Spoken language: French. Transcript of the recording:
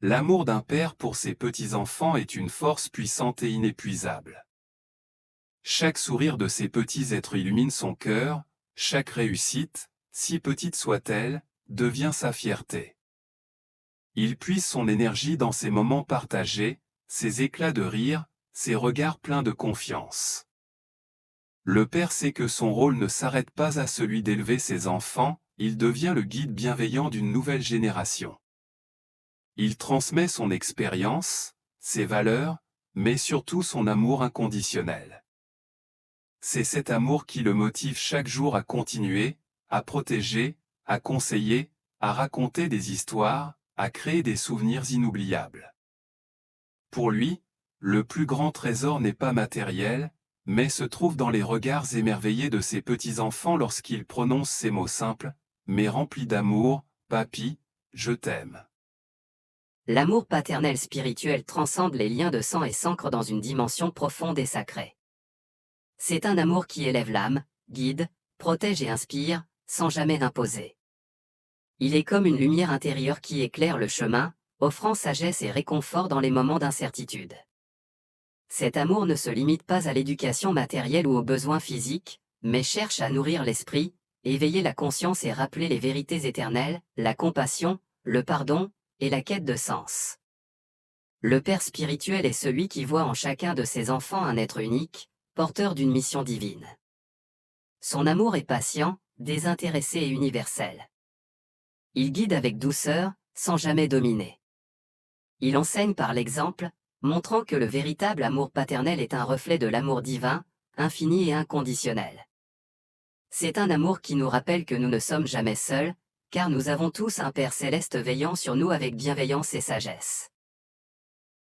L'amour d'un père pour ses petits-enfants est une force puissante et inépuisable. Chaque sourire de ces petits êtres illumine son cœur, chaque réussite, si petite soit-elle, devient sa fierté. Il puise son énergie dans ces moments partagés, ses éclats de rire, ses regards pleins de confiance. Le père sait que son rôle ne s'arrête pas à celui d'élever ses enfants, il devient le guide bienveillant d'une nouvelle génération. Il transmet son expérience, ses valeurs, mais surtout son amour inconditionnel. C'est cet amour qui le motive chaque jour à continuer, à protéger, à conseiller, à raconter des histoires, à créer des souvenirs inoubliables. Pour lui, le plus grand trésor n'est pas matériel, mais se trouve dans les regards émerveillés de ses petits-enfants lorsqu'ils prononcent ces mots simples, mais remplis d'amour: Papy, je t'aime. L'amour paternel spirituel transcende les liens de sang et s'ancre dans une dimension profonde et sacrée. C'est un amour qui élève l'âme, guide, protège et inspire, sans jamais imposer. Il est comme une lumière intérieure qui éclaire le chemin, offrant sagesse et réconfort dans les moments d'incertitude. Cet amour ne se limite pas à l'éducation matérielle ou aux besoins physiques, mais cherche à nourrir l'esprit, éveiller la conscience et rappeler les vérités éternelles, la compassion, le pardon, et la quête de sens. Le Père spirituel est celui qui voit en chacun de ses enfants un être unique, porteur d'une mission divine. Son amour est patient, désintéressé et universel. Il guide avec douceur, sans jamais dominer. Il enseigne par l'exemple, montrant que le véritable amour paternel est un reflet de l'amour divin, infini et inconditionnel. C'est un amour qui nous rappelle que nous ne sommes jamais seuls, car nous avons tous un Père céleste veillant sur nous avec bienveillance et sagesse.